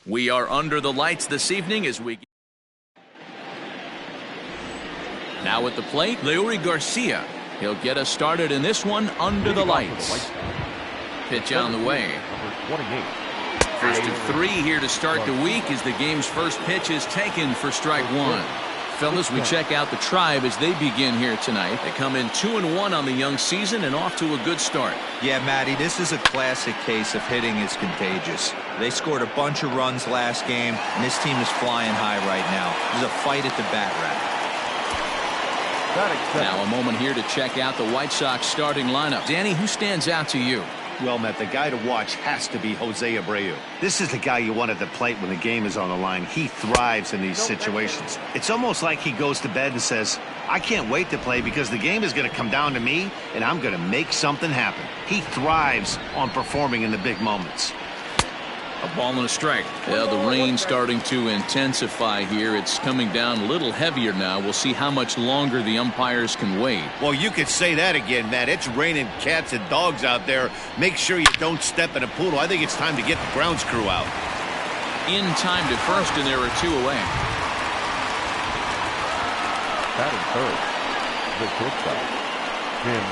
We are under the lights this evening as we... Now at the plate, Leury Garcia. He'll get us started in this one under the lights. Pitch on the way. First of 3 here to start the week as the game's first pitch is taken for strike one. Fellas, we check out the Tribe as they begin here tonight. They come in 2-1 on the young season and off to a good start. Yeah, Matty, this is a classic case of hitting is contagious. They scored a bunch of runs last game, and this team is flying high right now. There's a fight at the bat rack. Now a moment here to check out the White Sox starting lineup. Danny, who stands out to you? Well, Matt, the guy to watch has to be Jose Abreu. This is the guy you want at the plate when the game is on the line. He thrives in these situations. It's almost like he goes to bed and says, I can't wait to play because the game is going to come down to me and I'm going to make something happen. He thrives on performing in the big moments. A ball and a strike. Well, the rain's starting to intensify here. It's coming down a little heavier now. We'll see how much longer the umpires can wait. Well, you could say that again, Matt. It's raining cats and dogs out there. Make sure you don't step in a poodle. I think it's time to get the grounds crew out. In time to first, and there are 2 away. Batting third, the shortstop, Tim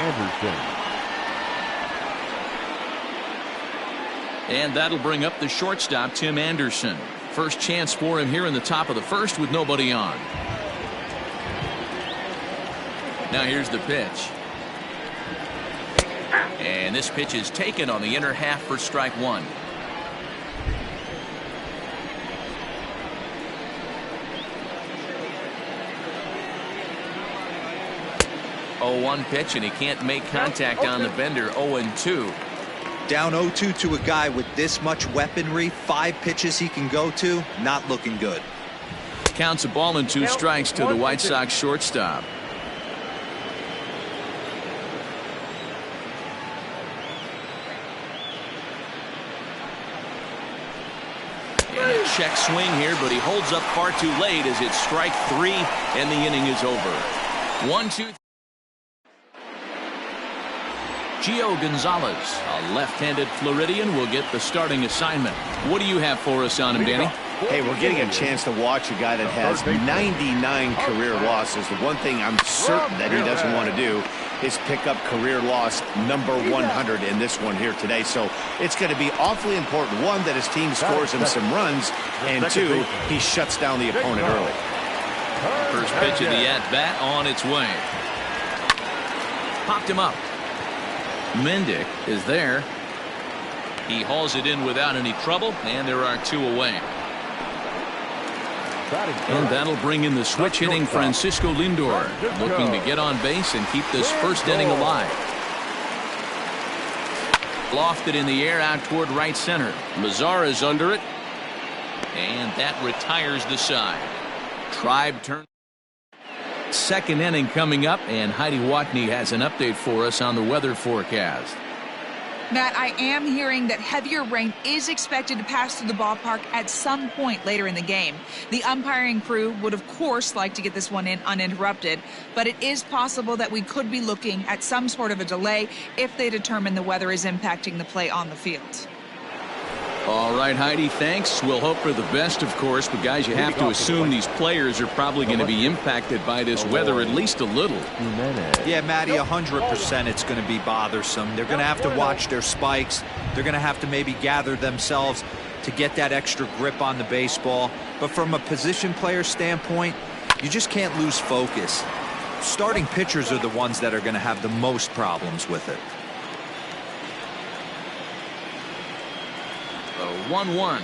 Anderson. And that'll bring up the shortstop, Tim Anderson. First chance for him here in the top of the first with nobody on. Now here's the pitch. And this pitch is taken on the inner half for strike one. Oh, 1 pitch, and he can't make contact on the bender. 0-2. Down 0-2 to a guy with this much weaponry, 5 pitches he can go to, not looking good. Counts a ball and 2 strikes to the White Sox shortstop. And a check swing here, but he holds up far too late as it's strike 3 and the inning is over. 1-2. Gio Gonzalez, a left-handed Floridian, will get the starting assignment. What do you have for us on him, Danny? Hey, we're getting a chance to watch a guy that has 99 career losses. The one thing I'm certain that he doesn't want to do is pick up career loss number 100 in this one here today. So it's going to be awfully important. 1, that his team scores him some runs, and 2, he shuts down the opponent early. First pitch of the at-bat on its way. Popped him up. Mendick is there. He hauls it in without any trouble, and there are 2 away. And that'll bring in the switch hitting Francisco Lindor, looking to get on base and keep this first inning alive. Lofted in the air out toward right center. Mazar is under it, and that retires the side. Tribe turns. Second inning coming up, and Heidi Watney has an update for us on the weather forecast. Matt, I am hearing that heavier rain is expected to pass through the ballpark at some point later in the game. The umpiring crew would, of course, like to get this one in uninterrupted, but it is possible that we could be looking at some sort of a delay if they determine the weather is impacting the play on the field. All right, Heidi, thanks. We'll hope for the best, of course, but guys, you have to assume these players are probably going to be impacted by this weather at least a little. Yeah, Matty, 100% it's going to be bothersome. They're going to have to watch their spikes. They're going to have to maybe gather themselves to get that extra grip on the baseball. But from a position player standpoint, you just can't lose focus. Starting pitchers are the ones that are going to have the most problems with it. 1-1.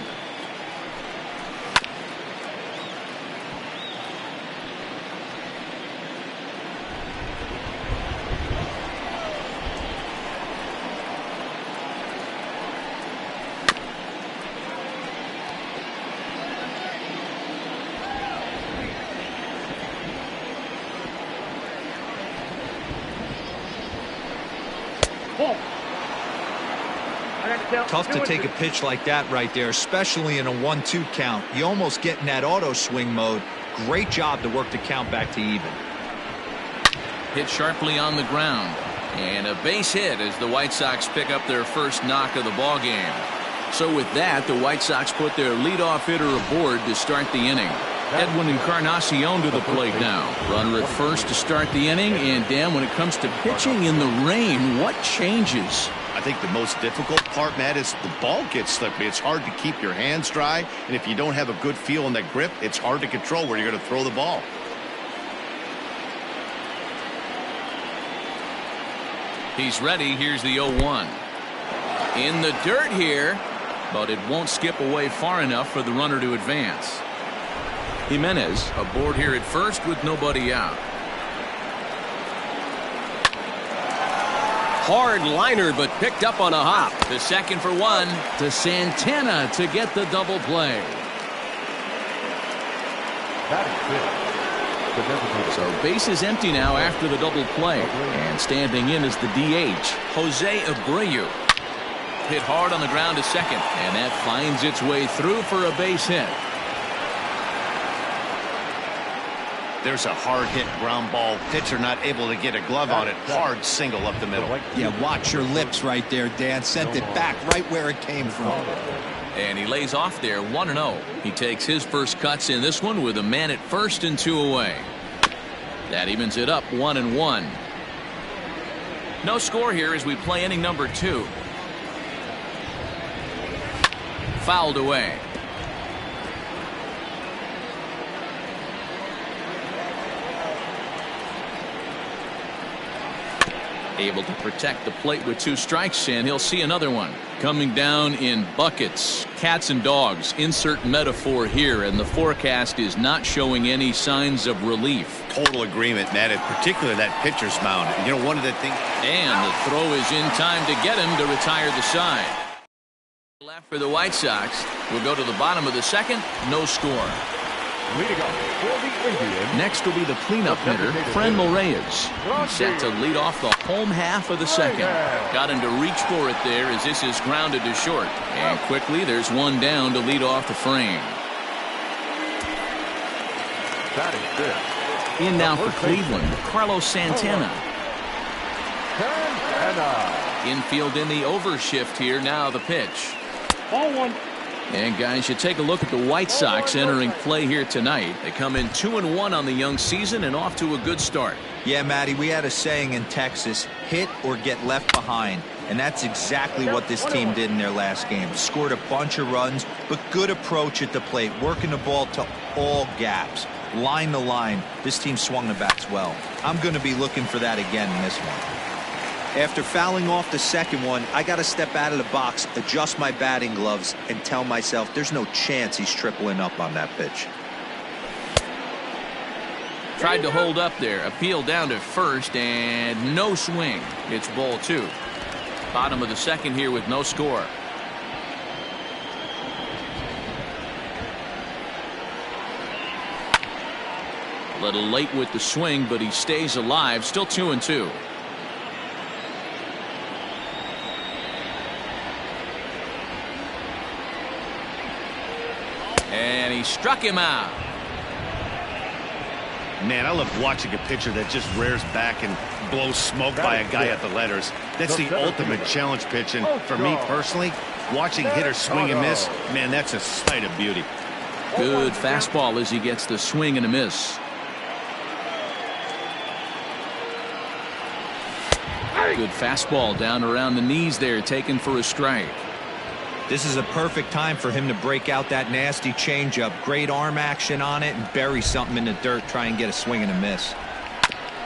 Tough to take a pitch like that right there, especially in a 1-2 count. You almost get in that auto swing mode. Great job to work the count back to even. Hit sharply on the ground. And a base hit as the White Sox pick up their first knock of the ball game. So with that, the White Sox put their leadoff hitter aboard to start the inning. Edwin Encarnacion to the plate now. Runner at first to start the inning. And Dan, when it comes to pitching in the rain, what changes? I think the most difficult part, Matt, is the ball gets slippery. It's hard to keep your hands dry. And if you don't have a good feel in that grip, it's hard to control where you're going to throw the ball. He's ready. Here's the 0-1. In the dirt here, but it won't skip away far enough for the runner to advance. Jimenez aboard here at first with nobody out. Hard liner, but picked up on a hop. The second for one to Santana to get the double play. So base is empty now after the double play. And standing in is the DH, Jose Abreu. Hit hard on the ground to second. And that finds its way through for a base hit. There's a hard hit ground ball. Pitcher not able to get a glove on it. Hard single up the middle. Yeah, watch your lips right there, Dan. Sent it back right where it came from. And he lays off there 1-0. He takes his first cuts in this one with a man at first and 2 away. That evens it up 1-1. No score here as we play inning number 2. Fouled away. Able to protect the plate with 2 strikes, and he'll see another one. Coming down in buckets. Cats and dogs. Insert metaphor here, and the forecast is not showing any signs of relief. Total agreement, Matt, in particular that pitcher's mound. You know, one of the things. And the throw is in time to get him to retire the side. Left for the White Sox. We'll go to the bottom of the second. No score. Leading off for the Indians. Next will be the cleanup hitter, Franmil Reyes. He's set to lead off the home half of the second. Got him to reach for it there as this is grounded to short. And quickly there's one down to lead off the frame. That is good. In now for Cleveland, Carlos Santana. Infield in the overshift here. Now the pitch. Ball 1. And guys, you take a look at the White Sox entering play here tonight. They come in 2-1 on the young season and off to a good start. Yeah, Matty, we had a saying in Texas, hit or get left behind. And that's exactly what this team did in their last game. Scored a bunch of runs, but good approach at the plate, working the ball to all gaps. Line to line, this team swung the bats well. I'm going to be looking for that again in this one. After fouling off the second one, I got to step out of the box, adjust my batting gloves, and tell myself there's no chance he's tripling up on that pitch. Tried to hold up there. Appeal down to first, and no swing. It's ball 2. Bottom of the second here with no score. A little late with the swing, but he stays alive. Still 2-2. And he struck him out. Man, I love watching a pitcher that just rears back and blows smoke by a guy at the letters. That's the ultimate challenge pitch. And for me personally, watching hitters swing and miss, man, that's a sight of beauty. Good fastball as he gets the swing and a miss. Good fastball down around the knees there, taken for a strike. This is a perfect time for him to break out that nasty changeup. Great arm action on it and bury something in the dirt. Try and get a swing and a miss.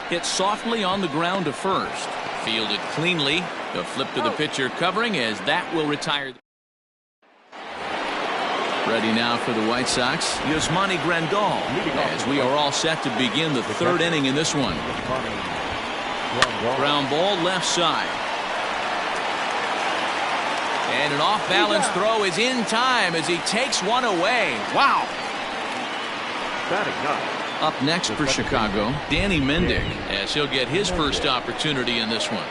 Hit softly on the ground to first. Fielded cleanly. The flip to the pitcher covering as that will retire. Ready now for the White Sox, Yasmani Grandal, as we are all set to begin the 3rd inning in this one. Ground ball left side. And an off-balance throw is in time as he takes one away. Wow. Up next for Chicago, Danny Mendick, as he'll get his first opportunity in this one.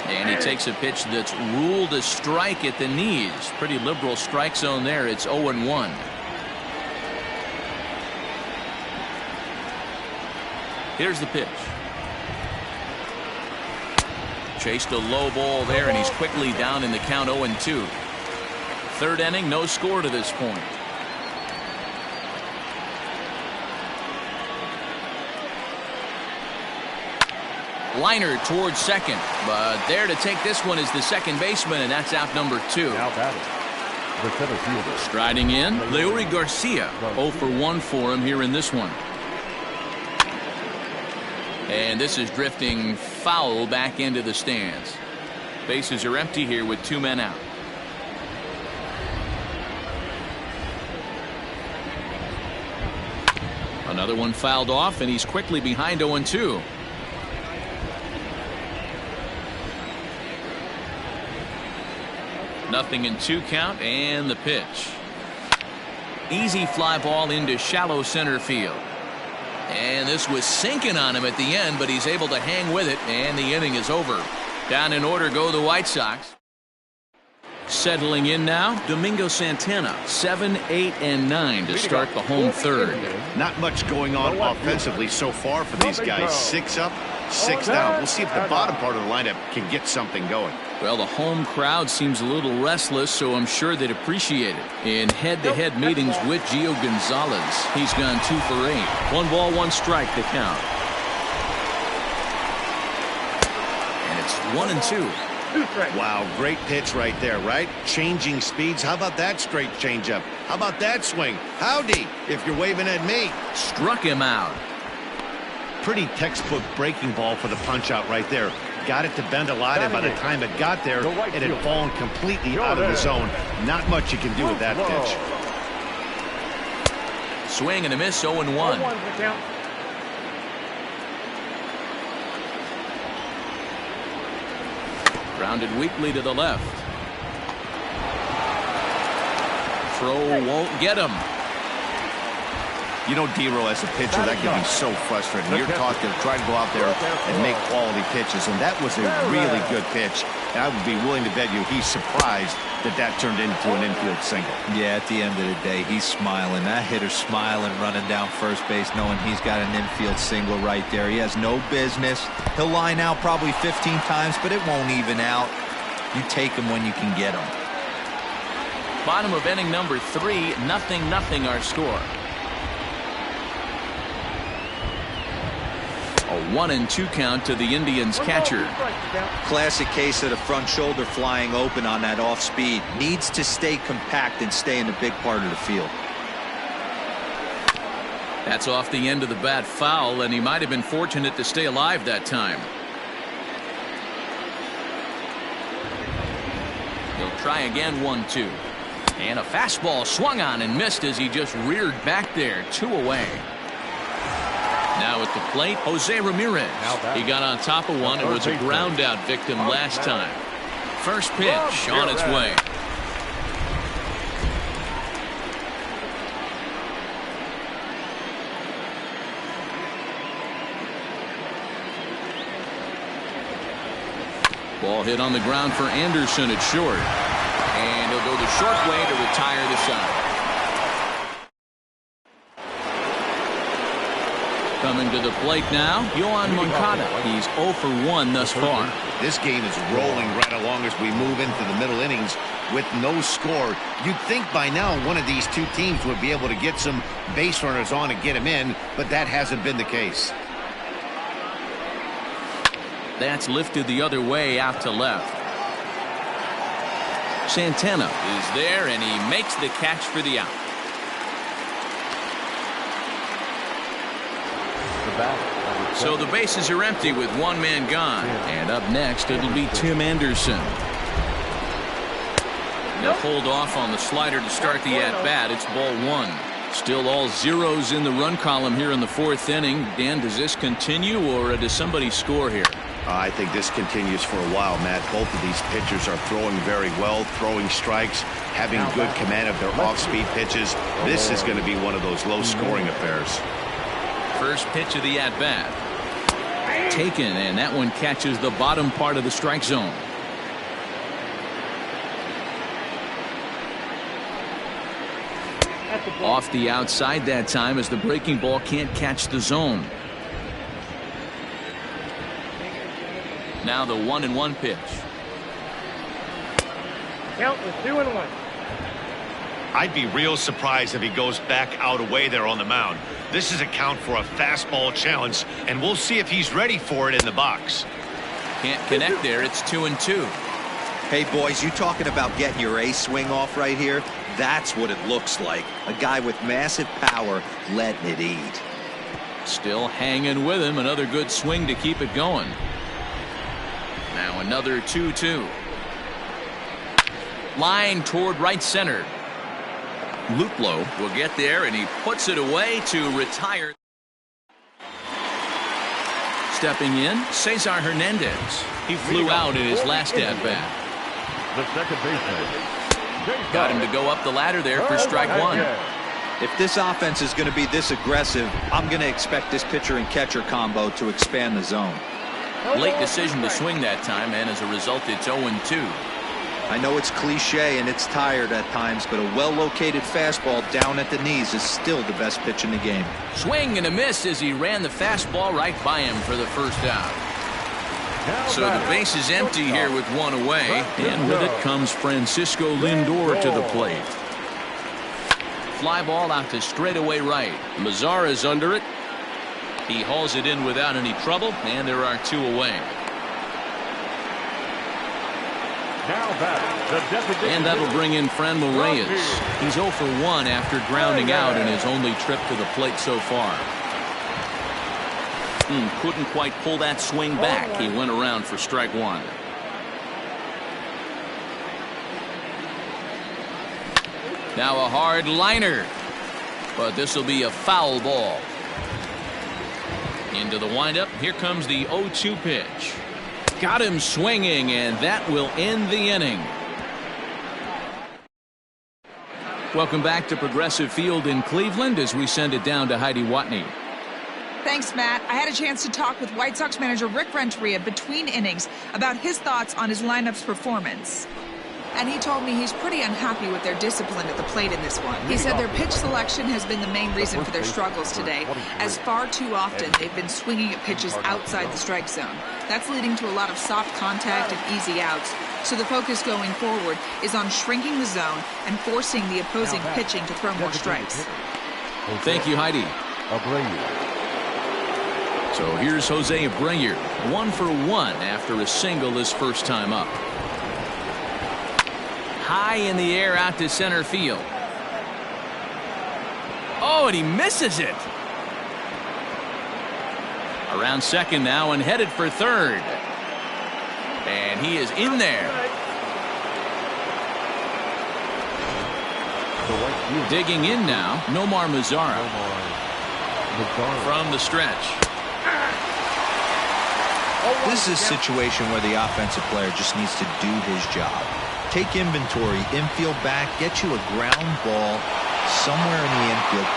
And he takes a pitch that's ruled a strike at the knees. Pretty liberal strike zone there. It's 0-1. Here's the pitch. Chased a low ball there, and he's quickly down in the count 0-2. Third inning, no score to this point. Liner towards second, but there to take this one is the second baseman, and that's out number 2. Now batting, the center fielder. Striding in, Leury Garcia. 0 for 1 for him here in this one. And this is drifting foul back into the stands. Bases are empty here with 2 men out. Another one fouled off, and he's quickly behind 0-2. Nothing in 2 count, and the pitch. Easy fly ball into shallow center field. And this was sinking on him at the end, but he's able to hang with it, and the inning is over. Down in order go the White Sox. Settling in now, Domingo Santana, 7, 8, and 9 to start the home third. Not much going on offensively so far for these guys. 6 up, 6 down. We'll see if the bottom part of the lineup can get something going. Well, the home crowd seems a little restless, so I'm sure they'd appreciate it. In head-to-head meetings with Gio Gonzalez, he's gone 2 for 8. 1 ball, 1 strike to count. And it's 1-2. Wow, great pitch right there, right? Changing speeds. How about that straight changeup? How about that swing? Howdy, if you're waving at me. Struck him out. Pretty textbook breaking ball for the punch out right there. Got it to bend a lot, and by the time it got there, it had fallen completely out of the zone. Not much you can do with that pitch. Swing and a miss, 0-1. Grounded weakly to the left. Throw won't get him. You know, D-Roll, as a pitcher, that can be so frustrating. You're taught to try to go out there and make quality pitches, and that was a really good pitch. And I would be willing to bet you he's surprised that that turned into an infield single. Yeah, at the end of the day, he's smiling. That hitter's smiling, running down first base, knowing he's got an infield single right there. He has no business. He'll line out probably 15 times, but it won't even out. You take him when you can get him. Bottom of inning number 3, 0-0 our score. A 1-2 count to the Indians catcher. Classic case of the front shoulder flying open on that off speed. Needs to stay compact and stay in the big part of the field. That's off the end of the bat foul, and he might have been fortunate to stay alive that time. He'll try again, 1-2. And a fastball swung on and missed as he just reared back there. 2 away. Now at the plate, Jose Ramirez. He got on top of one and was a ground out victim last time. First pitch on its way. Ball hit on the ground for Anderson at short. And he'll go the short way to retire the side. Coming to the plate now, Yohan Moncada. He's 0 for 1 thus far. This game is rolling right along as we move into the middle innings with no score. You'd think by now one of these two teams would be able to get some base runners on and get them in, but that hasn't been the case. That's lifted the other way out to left. Santana is there, and he makes the catch for the out. So the bases are empty with 1 man gone. And up next, it'll be Tim Anderson. They'll hold off on the slider to start the at-bat. It's ball 1. Still all zeros in the run column here in the 4th inning. Dan, does this continue, or does somebody score here? I think this continues for a while, Matt. Both of these pitchers are throwing very well, throwing strikes, having good command of their off-speed pitches. This is going to be one of those low-scoring affairs. First pitch of the at-bat. Taken, and that one catches the bottom part of the strike zone. Off the outside that time as the breaking ball can't catch the zone. Now the 1-1 pitch. Count was 2-1. I'd be real surprised if he goes back out away there on the mound. This is a count for a fastball challenge, and we'll see if he's ready for it in the box. Can't connect there. It's 2-2. Hey, boys, you talking about getting your A swing off right here? That's what it looks like. A guy with massive power letting it eat. Still hanging with him. Another good swing to keep it going. Now another 2-2. Line toward right center. Luplo will get there, and he puts it away to retire. Stepping in, Cesar Hernandez. He flew out in his last at-bat. The second baseman. Got him to go up the ladder there for strike one. If this offense is going to be this aggressive, I'm going to expect this pitcher and catcher combo to expand the zone. Late decision to swing that time, and as a result, it's 0-2. I know it's cliche and it's tired at times, but a well-located fastball down at the knees is still the best pitch in the game. Swing and a miss as he ran the fastball right by him for the first out. So the base is empty here with one away, and with it comes Francisco Lindor to the plate. Fly ball out to straightaway right. Mazara is under it. He hauls it in without any trouble, and there are two away. And that'll bring in Franmil Reyes. He's 0 for 1 after grounding out in his only trip to the plate so far. Couldn't quite pull that swing back. He went around for strike one. Now a hard liner, but this will be a foul ball. Into the windup. Here comes the 0-2 pitch. Got him swinging, and that will end the inning. Welcome back to Progressive Field in Cleveland as we send it down to Heidi Watney. Thanks, Matt. I had a chance to talk with White Sox manager Rick Renteria between innings about his thoughts on his lineup's performance. And he told me he's pretty unhappy with their discipline at the plate in this one. He said their pitch selection has been the main reason for their struggles today, as far too often they've been swinging at pitches outside the strike zone. That's leading to a lot of soft contact and easy outs. So the focus going forward is on shrinking the zone and forcing the opposing pitching to throw more strikes. Thank you, Heidi. So here's Jose Abreu, 1 for 1 after a single his first time up. High in the air out to center field. Oh, and he misses it. Around second now and headed for third. And he is in there. Digging in now, Nomar Mazara. From the stretch. This is a situation where the offensive player just needs to do his job. Take inventory, infield back, get you a ground ball somewhere in the infield.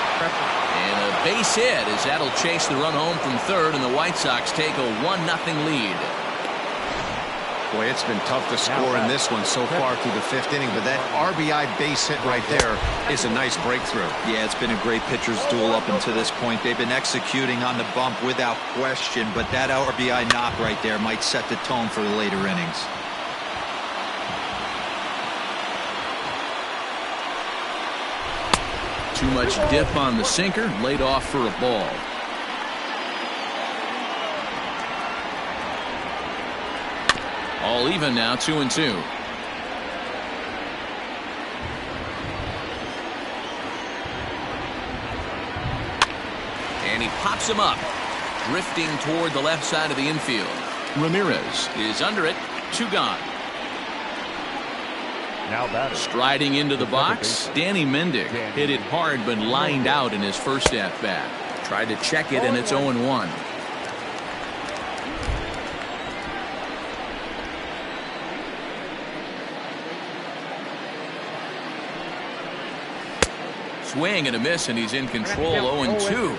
And a base hit as that'll chase the run home from third, and the White Sox take a 1-0 lead. Boy, it's been tough to score in this one so far through the fifth inning, but that RBI base hit right there is a nice breakthrough. Yeah, it's been a great pitcher's duel up until this point. They've been executing on the bump without question, but that RBI knock right there might set the tone for the later innings. Too much dip on the sinker, laid off for a ball. All even now, 2-2. And he pops him up, drifting toward the left side of the infield. Ramirez is under it, 2 gone. Striding into the box, Danny Mendick hit it hard but lined out in his first at-bat. Tried to check it, and it's 0-1. Swing and a miss, and he's in control, 0-2.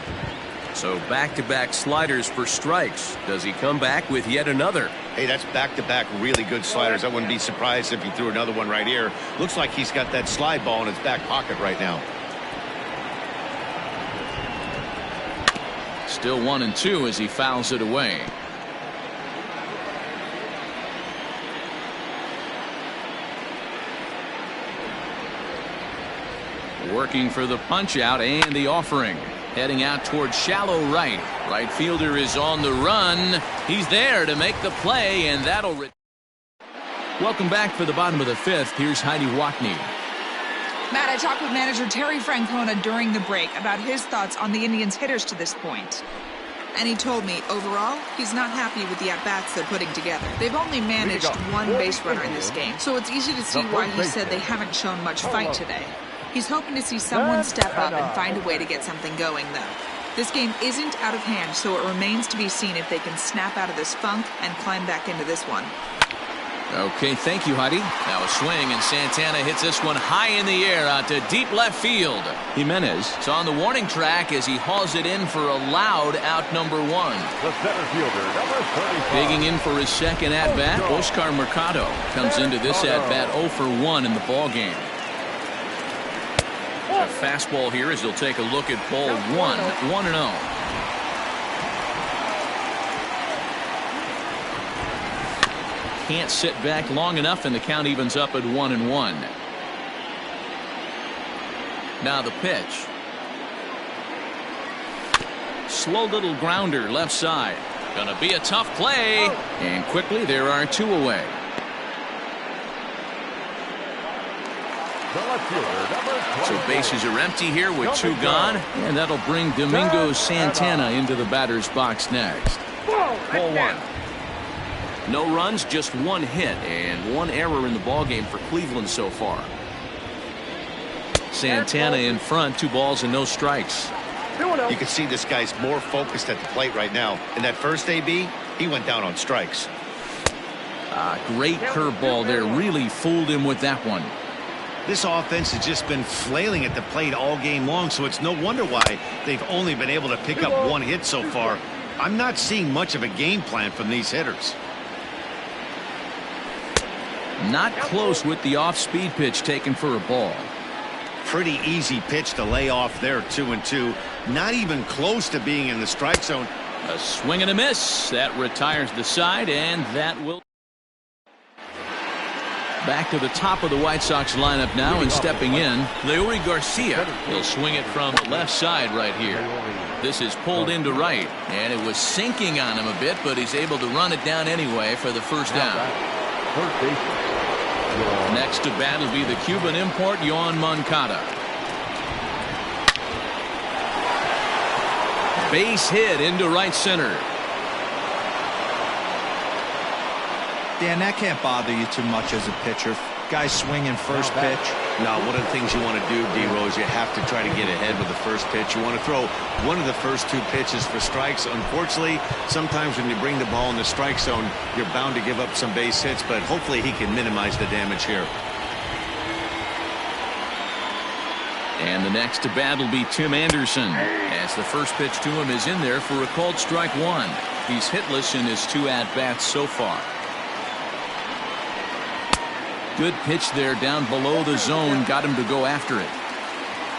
So back-to-back sliders for strikes. Does he come back with yet another? Hey, that's back-to-back really good sliders. I wouldn't be surprised if he threw another one right here. Looks like he's got that slide ball in his back pocket right now. Still 1-2 as he fouls it away. Working for the punch out and the offering. Heading out towards shallow right. Right fielder is on the run. He's there to make the play, and that'll... Welcome back for the bottom of the fifth. Here's Heidi Watney. Matt, I talked with manager Terry Francona during the break about his thoughts on the Indians' hitters to this point. And he told me, overall, he's not happy with the at-bats they're putting together. They've only managed one base runner in this game, so it's easy to see why he said they haven't shown much fight today. He's hoping to see someone step up and find a way to get something going, though. This game isn't out of hand, so it remains to be seen if they can snap out of this funk and climb back into this one. Okay, thank you, Heidi. Now a swing, and Santana hits this one high in the air out to deep left field. Jimenez is on the warning track as he hauls it in for a loud out number one. The center fielder, number 35. Digging in for his second at-bat, Oscar Mercado comes into this at-bat 0 for 1 in the ballgame. A fastball here as he'll take a look at ball 1-0. Can't sit back long enough, and the count evens up at 1-1. Now the pitch. Slow little grounder left side. Gonna be a tough play, and quickly there are 2 away. So bases are empty here with 2 gone, and that'll bring Domingo Santana into the batter's box next. Ball 1. No runs, just 1 hit, and 1 error in the ballgame for Cleveland so far. Santana in front, 2 balls and no strikes. You can see this guy's more focused at the plate right now. In that first AB, he went down on strikes. Great curveball there, really fooled him with that one. This offense has just been flailing at the plate all game long, so it's no wonder why they've only been able to pick up 1 hit so far. I'm not seeing much of a game plan from these hitters. Not close with the off-speed pitch taken for a ball. Pretty easy pitch to lay off there, 2-2. Not even close to being in the strike zone. A swing and a miss. That retires the side, and that will... Back to the top of the White Sox lineup now, and stepping in, Leury Garcia. He'll swing it from the left side right here. This is pulled into right, and it was sinking on him a bit, but he's able to run it down anyway for the first down. Next to bat will be the Cuban import, Yoan Moncada. Base hit into right center. Dan, that can't bother you too much as a pitcher. Guys swinging first pitch. Now, one of the things you want to do, D-Rose, you have to try to get ahead with the first pitch. You want to throw one of the first 2 pitches for strikes. Unfortunately, sometimes when you bring the ball in the strike zone, you're bound to give up some base hits, but hopefully he can minimize the damage here. And the next to bat will be Tim Anderson, as the first pitch to him is in there for a called strike 1. He's hitless in his 2 at-bats so far. Good pitch there down below the zone, got him to go after it.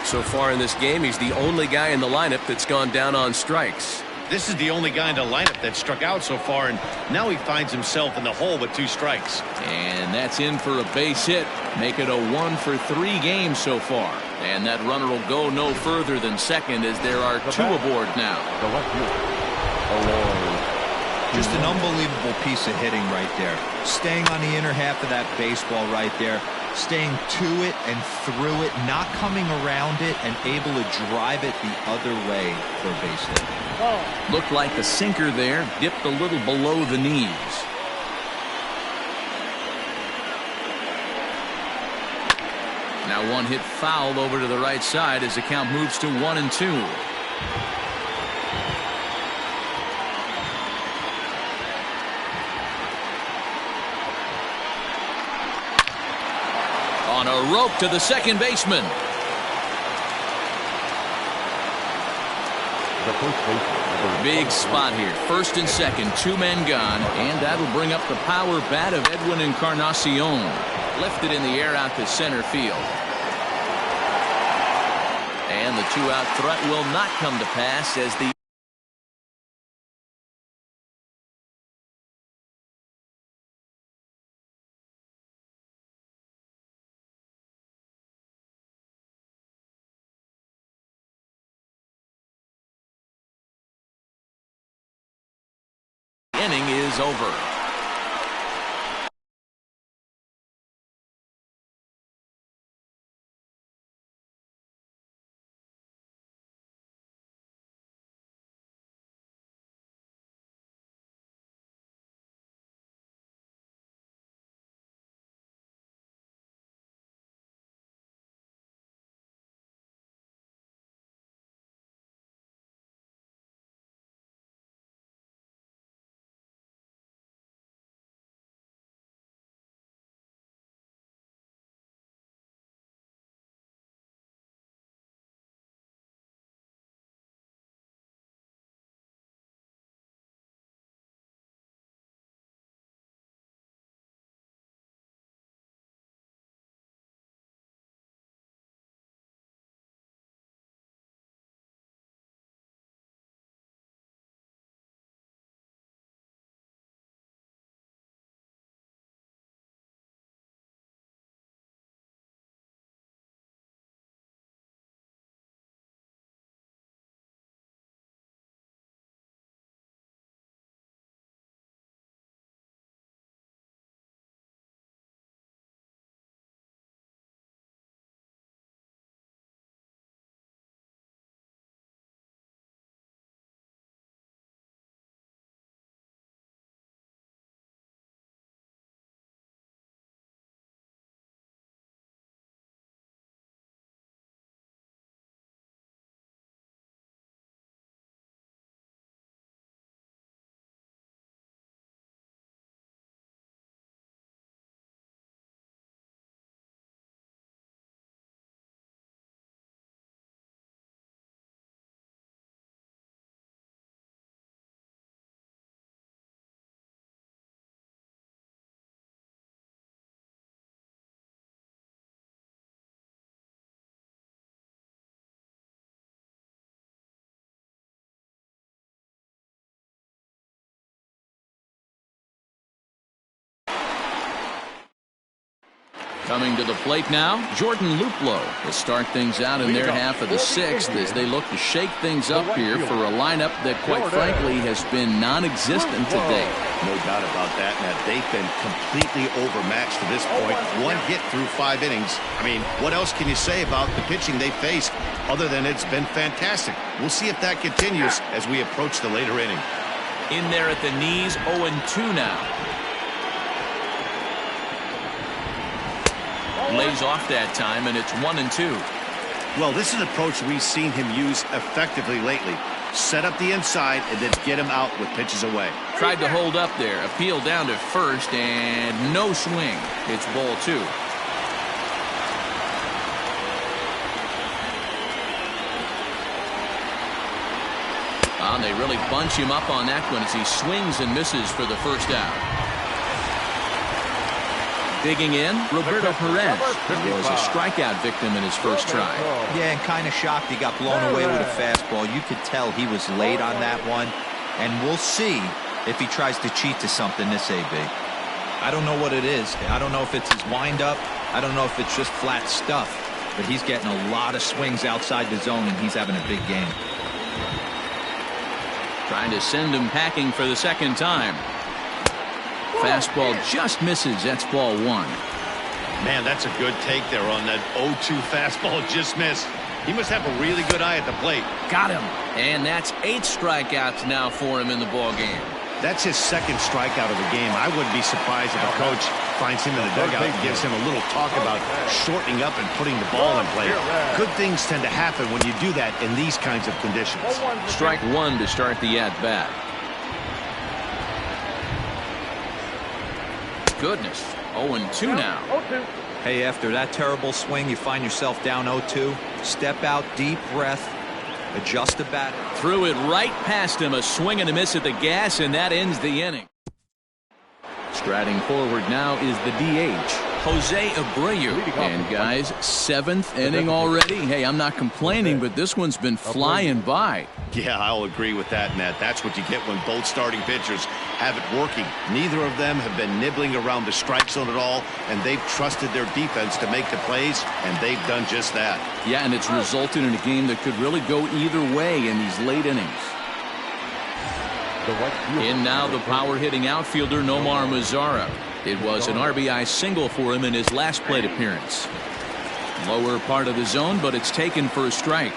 So far in this game, he's the only guy in the lineup that's gone down on strikes. This is the only guy in the lineup that struck out so far, and now he finds himself in the hole with 2 strikes. And that's in for a base hit. Make it a 1 for 3 games so far. And that runner will go no further than second, as there are 2 aboard now. Just an unbelievable piece of hitting right there. Staying on the inner half of that baseball right there. Staying to it and through it, not coming around it, and able to drive it the other way for a base hit. Looked like the sinker there, dipped a little below the knees. Now 1 hit foul over to the right side as the count moves to 1-2. On a rope to the second baseman. Big spot here. First and second, 2 men gone, and that'll bring up the power bat of Edwin Encarnacion. Lifted in the air out to center field. And the 2-out threat will not come to pass as the inning is over. Coming to the plate now, Jordan Luplow to start things out in their half of the sixth as they look to shake things up here for a lineup that, quite frankly, has been non-existent today. No doubt about that, Matt. They've been completely overmatched to this point. One hit through 5 innings. I mean, what else can you say about the pitching they faced other than it's been fantastic? We'll see if that continues as we approach the later inning. In there at the knees, 0-2 now. Lays off that time, and it's 1-2. Well, this is an approach we've seen him use effectively lately. Set up the inside and then get him out with pitches away. Tried to hold up there. Appeal down to first, and no swing. It's ball 2. They really bunch him up on that one as he swings and misses for the first out. Digging in, Roberto Perez was a strikeout victim in his first try. Yeah, and kind of shocked he got blown away with a fastball. You could tell he was late on that one, and we'll see if he tries to cheat to something this AB. I don't know what it is. I don't know if it's his windup. I don't know if it's just flat stuff, but he's getting a lot of swings outside the zone, and he's having a big game. Trying to send him packing for the second time. Fastball just misses. That's ball 1. Man, that's a good take there on that 0-2 fastball just missed. He must have a really good eye at the plate. Got him. And that's 8 strikeouts now for him in the ball game. That's his second strikeout of the game. I wouldn't be surprised if a coach finds him in the dugout and gives him a little talk about shortening up and putting the ball in play. Good things tend to happen when you do that in these kinds of conditions. Strike 1 to start the at-bat. Goodness, 0-2 now. Hey, after that terrible swing, you find yourself down 0-2. Step out, deep breath, adjust the bat. Threw it right past him, a swing and a miss at the gas, and that ends the inning. Striding forward now is the DH, Jose Abreu. And guys, 7th inning already. Hey, I'm not complaining, but this one's been flying by. Yeah, I'll agree with that, Matt. That's what you get when both starting pitchers have it working. Neither of them have been nibbling around the strike zone at all, and they've trusted their defense to make the plays, and they've done just that. Yeah, and it's resulted in a game that could really go either way in these late innings. In now the power-hitting outfielder Nomar Mazara. It was an RBI single for him in his last plate appearance. Lower part of the zone, but it's taken for a strike.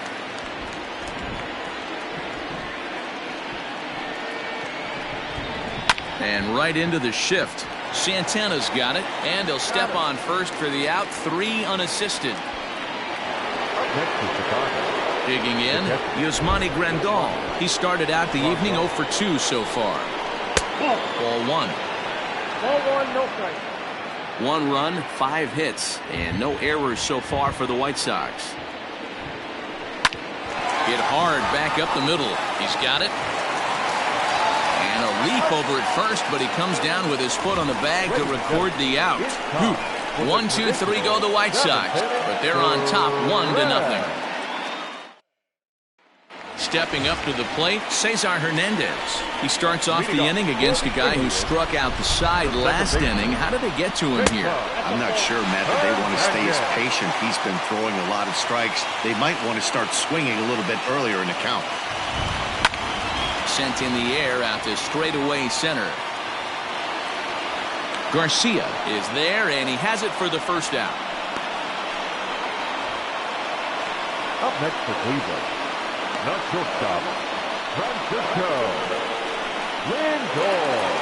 And right into the shift. Santana's got it, and he'll step on first for the out. 3 unassisted. Digging in, Yasmani Grandal. He started out the evening 0 for 2 so far. Ball 1. Ball 1, no strike. 1 run, 5 hits, and no errors so far for the White Sox. Hit hard back up the middle. He's got it. And a leap over at first, but he comes down with his foot on the bag to record the out. 1, 2, 3 go the White Sox, but they're on top 1-0. Stepping up to the plate, Cesar Hernandez. He starts off the inning against a guy who struck out the side last inning. How did they get to him here? I'm not sure, Matt, but they want to stay as patient. He's been throwing a lot of strikes. They might want to start swinging a little bit earlier in the count. Sent in the air out to straightaway center. Garcia is there, and he has it for the first out. Up next for Cleveland, not shortstop, Francisco Lindor.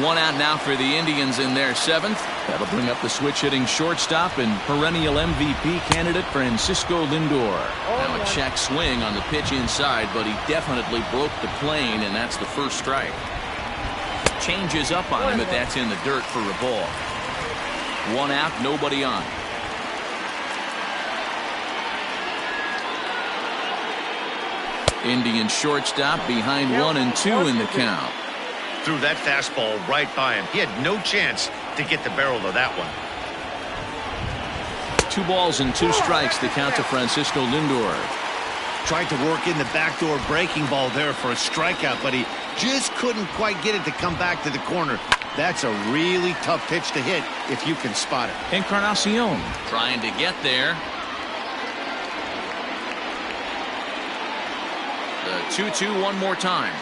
1 out now for the Indians in their 7th. That'll bring up the switch-hitting shortstop and perennial MVP candidate Francisco Lindor. Now a check swing on the pitch inside, but he definitely broke the plane, and that's the first strike. Changes up on him, but that's in the dirt for a ball. 1 out, nobody on. Indian shortstop behind 1 and 2 in the count. Threw that fastball right by him. He had no chance to get the barrel of that one. 2 balls and 2 strikes to count to Francisco Lindor. Tried to work in the backdoor breaking ball there for a strikeout, but he just couldn't quite get it to come back to the corner. That's a really tough pitch to hit if you can spot it. Encarnacion trying to get there. The 2-2 one more time.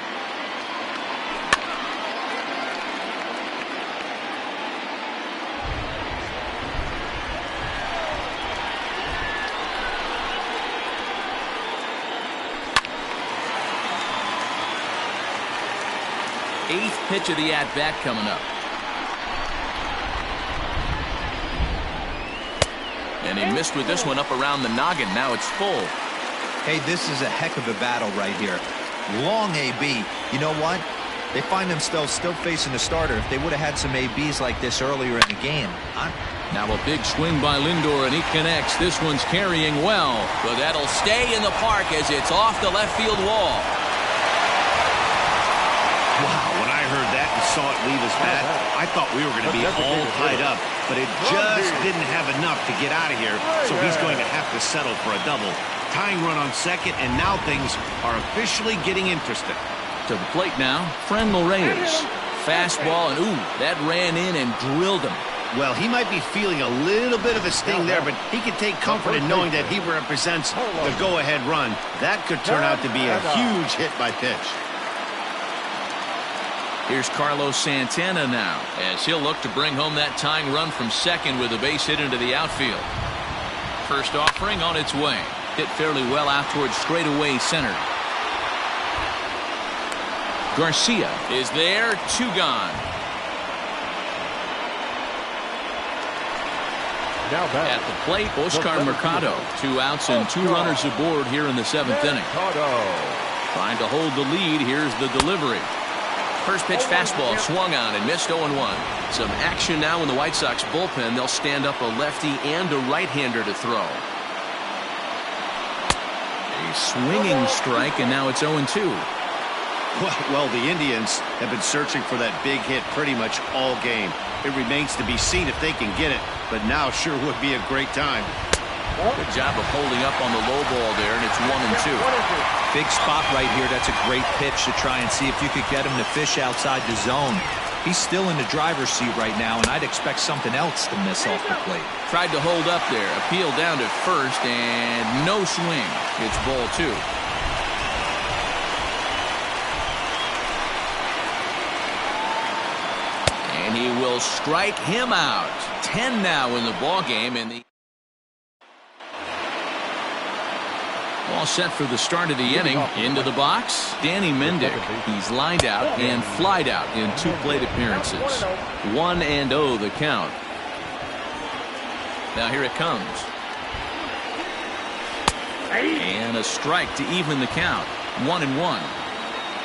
Eighth pitch of the at-bat coming up. And he missed with this one up around the noggin. Now it's full. Hey, this is a heck of a battle right here. Long AB. You know what? They find themselves still facing the starter. If they would have had some ABs like this earlier in the game. Now a big swing by Lindor, and he connects. This one's carrying well. But that'll stay in the park as it's off the left field wall. Wow, when I heard that and saw it leave his bat, I thought we were going to be all tied up, but it just didn't have enough to get out of here, so he's going to have to settle for a double. Tying run on second, and now things are officially getting interesting. To the plate now, Franmil Reyes. Fastball, and ooh, that ran in and drilled him. Well, he might be feeling a little bit of a sting there, but he can take comfort in knowing that he represents the go-ahead run. That could turn out to be a huge hit by pitch. Here's Carlos Santana now, as he'll look to bring home that tying run from second with a base hit into the outfield. First offering on its way. Hit fairly well out towards straightaway center. Garcia is there, 2 gone. Now back at the plate, Oscar Mercado. 2 outs and 2 runners aboard here in the 7th inning. Trying to hold the lead. Here's the delivery. First pitch fastball swung on and missed 0-1. Some action now in the White Sox bullpen. They'll stand up a lefty and a right-hander to throw. A swinging strike, and now it's 0-2. Well, the Indians have been searching for that big hit pretty much all game. It remains to be seen if they can get it, but now sure would be a great time. Good job of holding up on the low ball there, and it's 1-2. Big spot right here. That's a great pitch to try and see if you could get him to fish outside the zone. He's still in the driver's seat right now, and I'd expect something else to miss off the plate. Tried to hold up there. Appeal down to first, and no swing. It's ball 2. And he will strike him out. 10 now in the ball game. All set for the start of the inning. Into the box, tre9MB. He's lined out and flied out in 2 plate appearances. 1-0 the count. Now here it comes. And a strike to even the count. 1-1.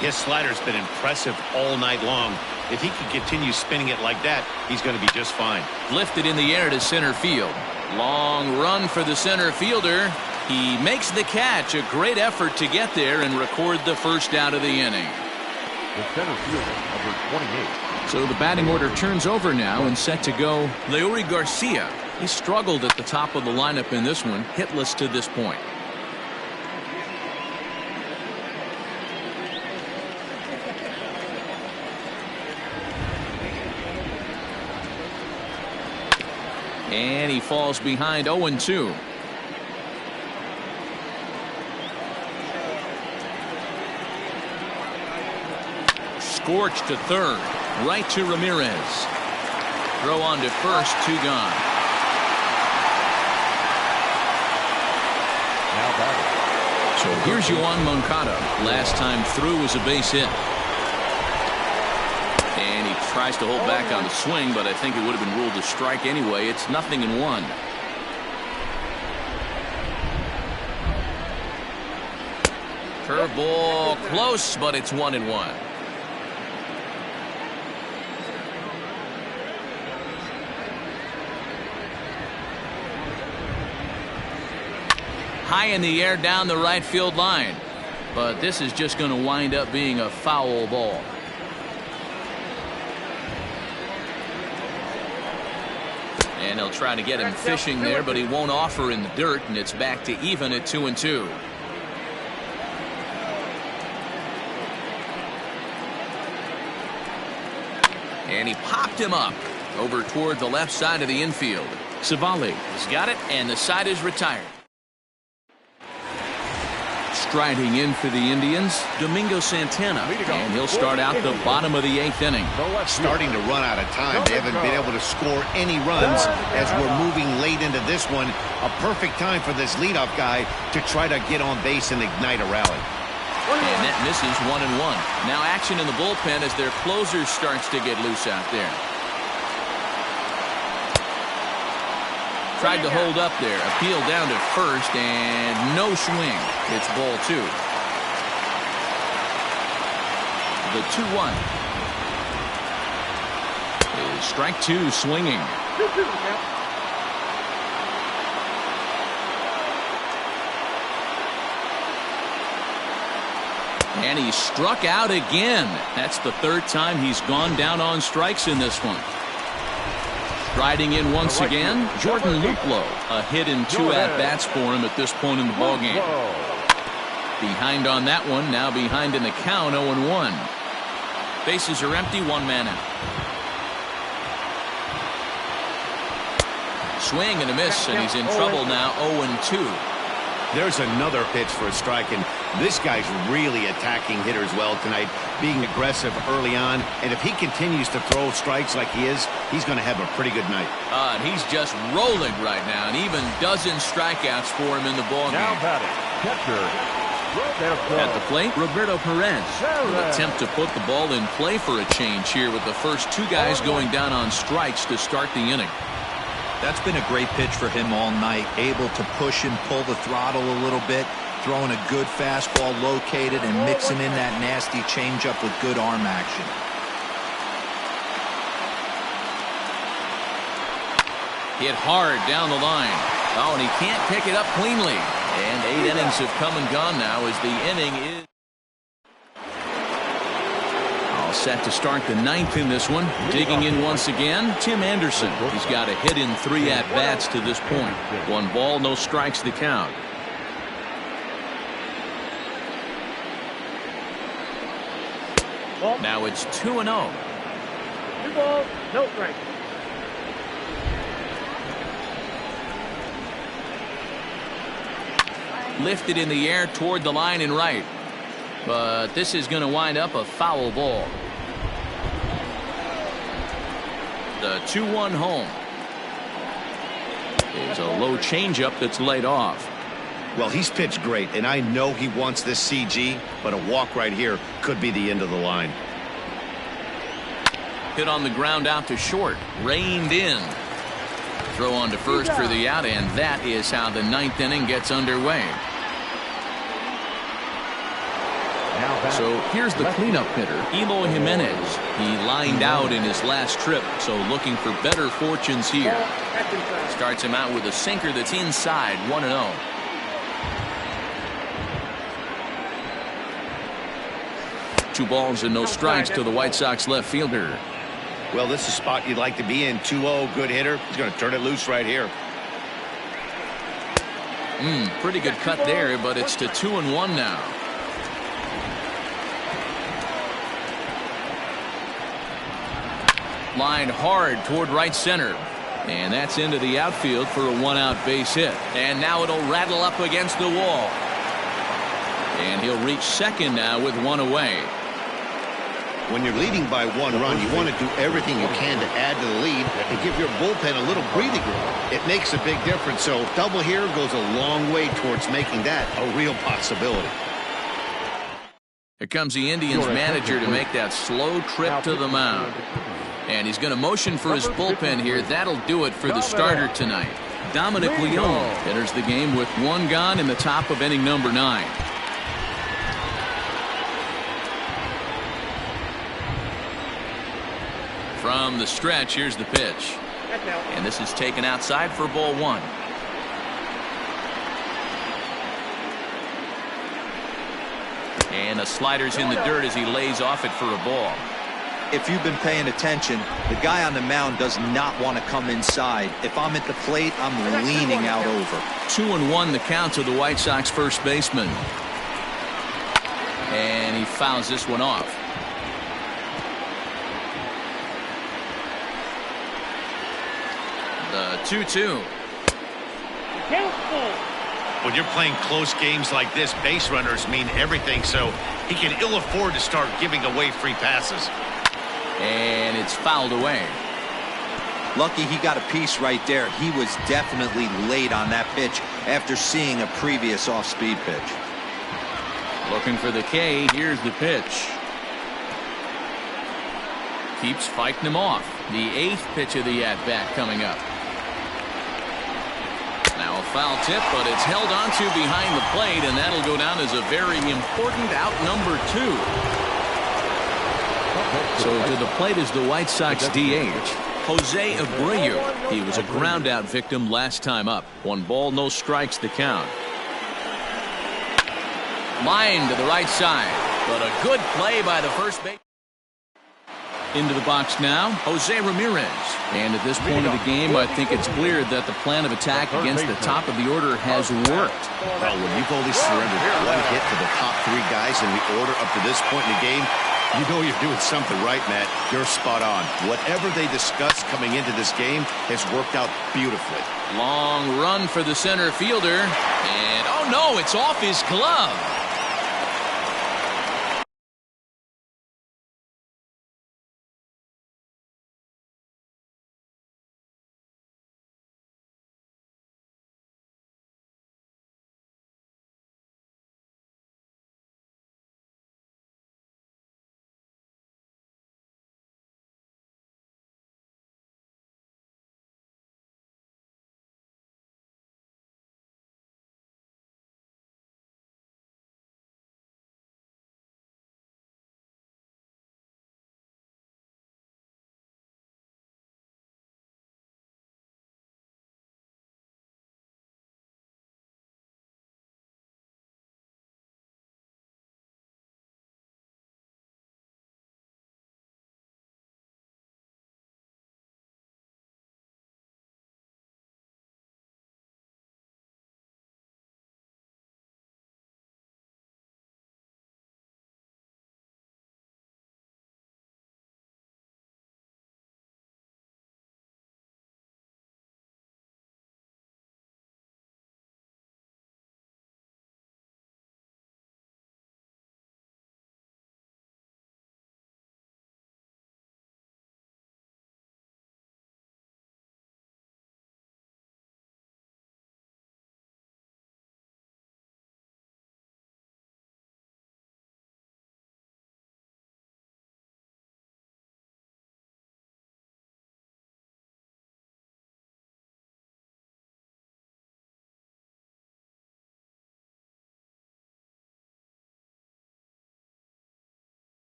His slider's been impressive all night long. If he can continue spinning it like that, he's going to be just fine. Lifted in the air to center field. Long run for the center fielder. He makes the catch. A great effort to get there and record the first out of the inning. The center fielder, number 28. So the batting order turns over now and set to go. Leury Garcia. He struggled at the top of the lineup in this one. Hitless to this point. And he falls behind 0-2. Scorched to third. Right to Ramirez. Throw on to first. 2 gone. Now batting. So here's Yoan Moncada. Last time through was a base hit. And he tries to hold back on the swing, but I think it would have been ruled a strike anyway. It's 0-1. Curveball close, but it's 1-1. High in the air down the right field line. But this is just going to wind up being a foul ball. And he'll try to get him fishing there, but he won't offer in the dirt, and it's back to even at 2-2. And he popped him up over toward the left side of the infield. Savali has got it, and the side is retired. Striding in for the Indians, Domingo Santana, and he'll start out the bottom of the 8th inning. Starting to run out of time. They haven't been able to score any runs as we're moving late into this one. A perfect time for this leadoff guy to try to get on base and ignite a rally. And that misses 1-1. Now action in the bullpen as their closer starts to get loose out there. Tried to hold up there. Appeal down to first, and no swing. It's ball 2. The 2-1 is strike 2, swinging. And he struck out again. That's the 3rd time he's gone down on strikes in this one. Riding in once again, Jordan Luplow. A hit in 2 at-bats for him at this point in the ballgame. Behind on that one, now behind in the count, 0-1. Bases are empty, 1 man out. Swing and a miss, and he's in trouble now, 0-2. There's another pitch for a strike, and this guy's really attacking hitters well tonight, being aggressive early on, and if he continues to throw strikes like he is, he's going to have a pretty good night. And he's just rolling right now, and even dozen strikeouts for him in the ballgame. Now batting, catcher. At the plate, Roberto Perez will attempt to put the ball in play for a change here with the first 2 guys going down on strikes to start the inning. That's been a great pitch for him all night. Able to push and pull the throttle a little bit. Throwing a good fastball located and mixing in that nasty changeup with good arm action. Hit hard down the line. Oh, and he can't pick it up cleanly. And 8 innings have come and gone now as the inning is all set to start the 9th in this one. Digging in once again, Tim Anderson. He's got a hit in 3 at-bats to this point. 1 ball, no strikes the count. Now it's 2-0. 2 balls, no strikes. Lifted in the air toward the line and right. But this is going to wind up a foul ball. The 2-1 home. Is a low changeup that's laid off. Well, he's pitched great, and I know he wants this CG, but a walk right here could be the end of the line. Hit on the ground out to short. Reined in. Throw on to first for the out, and that is how the 9th inning gets underway. So here's the cleanup hitter, Eloy Jimenez. He lined out in his last trip, so looking for better fortunes here. Starts him out with a sinker that's inside, 1-0. Two balls and no strikes to the White Sox left fielder. Well, this is a spot you'd like to be in. 2-0, good hitter. He's going to turn it loose right here. Pretty good cut there, but it's to 2-1 now. Lined hard toward right center. And that's into the outfield for a 1-out base hit. And now it'll rattle up against the wall. And he'll reach second now with one away. When you're leading by 1 run, you want to do everything you can to add to the lead and give your bullpen a little breathing room. It makes a big difference, so double here goes a long way towards making that a real possibility. Here comes the Indians manager to make that slow trip to the mound. And he's going to motion for his bullpen here. That'll do it for the starter tonight. Dominic Leone enters the game with 1 gone in the top of inning number 9. From the stretch, here's the pitch. And this is taken outside for ball 1. And the slider's in the dirt as he lays off it for a ball. If you've been paying attention, the guy on the mound does not want to come inside. If I'm at the plate, I'm leaning out over. 2-1 the count to the White Sox first baseman. And he fouls this one off. The 2-2. When you're playing close games like this, base runners mean everything, so he can ill afford to start giving away free passes. And it's fouled away. Lucky he got a piece right there. He was definitely late on that pitch after seeing a previous off-speed pitch. Looking for the K. Here's the pitch. Keeps fighting him off. The 8th pitch of the at-bat coming up. Now a foul tip, but it's held onto behind the plate, and that'll go down as a very important out number 2. So to the plate is the White Sox DH, Jose Abreu. He was a ground-out victim last time up. 1 ball, no strikes the count. Line to the right side, but a good play by the first base. Into the box now, Jose Ramirez. And at this point of the game, I think it's clear that the plan of attack against the top of the order has worked. Well, when you've only surrendered 1 hit to the top 3 guys in the order up to this point in the game, you know you're doing something right, Matt. You're spot on. Whatever they discussed coming into this game has worked out beautifully. Long run for the center fielder. And, oh no, it's off his glove.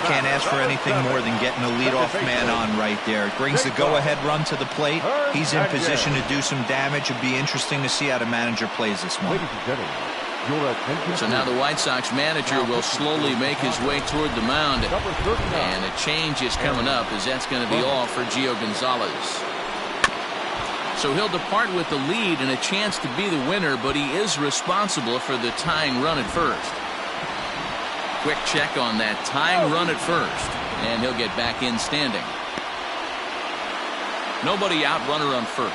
can't ask for anything more than getting a leadoff man on right there. It brings the go-ahead run to the plate. He's in position to do some damage. It'd be interesting to see how the manager plays this one. So now the White Sox manager will slowly make his way toward the mound. And a change is coming up, as that's going to be all for Gio Gonzalez. So he'll depart with the lead and a chance to be the winner, but he is responsible for the tying run at first. Quick check on that tying run at first, and he'll get back in standing. Nobody out, runner on first.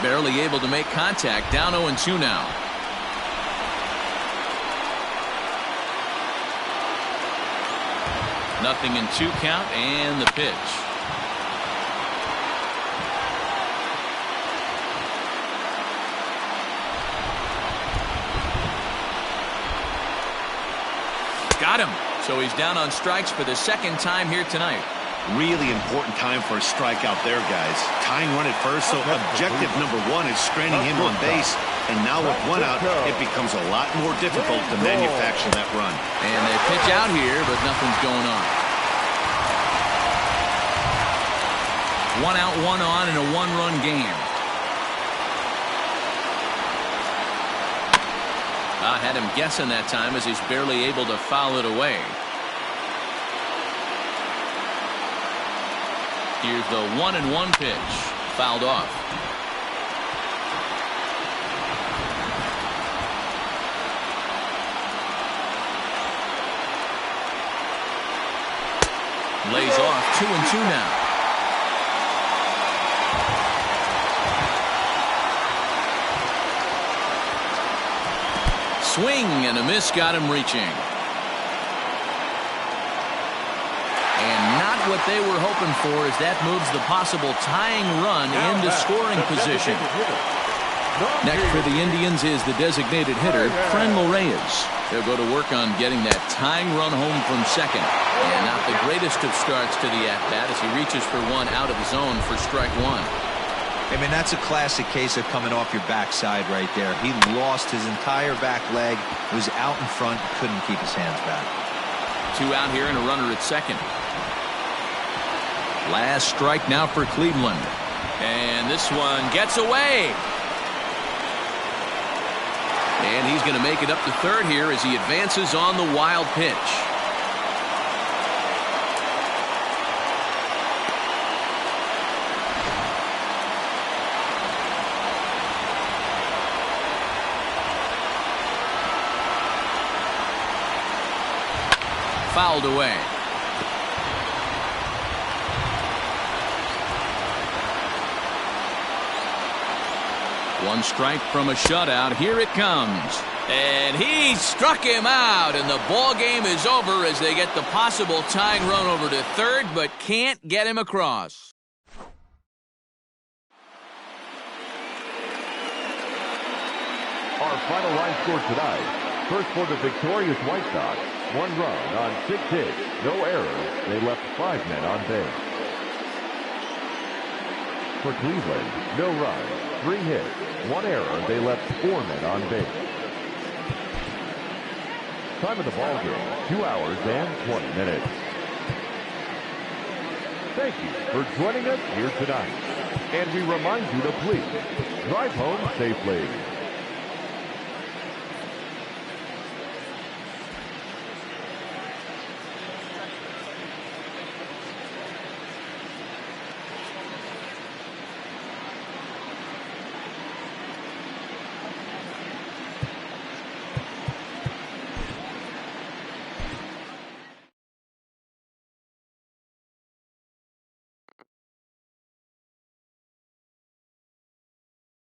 Barely able to make contact, down 0-2 now. Nothing in 2 count, and the pitch. Got him. So he's down on strikes for the second time here tonight. Really important time for a strikeout there, guys. Tying run at first, so objective number 1 is stranding him on base. And now with 1 out, it becomes a lot more difficult to manufacture that run. And they pitch out here, but nothing's going on. 1 out, 1 on in a 1-run game. I had him guessing that time, as he's barely able to foul it away. Here's the 1-1 pitch, fouled off. Lays off, 2-2 now. Swing and a miss, got him reaching. And not what they were hoping for, as that moves the possible tying run into scoring position. Next for the Indians is the designated hitter, Franmil Reyes. They'll go to work on getting that tying run home from second. And not the greatest of starts to the at-bat, as he reaches for 1 out of the zone for strike 1. I mean, that's a classic case of coming off your backside right there. He lost his entire back leg, was out in front, couldn't keep his hands back. 2 out here and a runner at second. Last strike now for Cleveland. And this one gets away. And he's going to make it up to third here as he advances on the wild pitch. Fouled away. One strike from a shutout. Here it comes. And he struck him out, and the ball game is over as they get the possible tying run over to third, but can't get him across. Our final line score tonight. First for the victorious White Sox. 1 run on 6 hits, no errors. They left 5 men on base. For Cleveland, no runs, 3 hits, 1 error. They left 4 men on base. Time of the ball game, 2 hours and 20 minutes. Thank you for joining us here tonight. And we remind you to please drive home safely.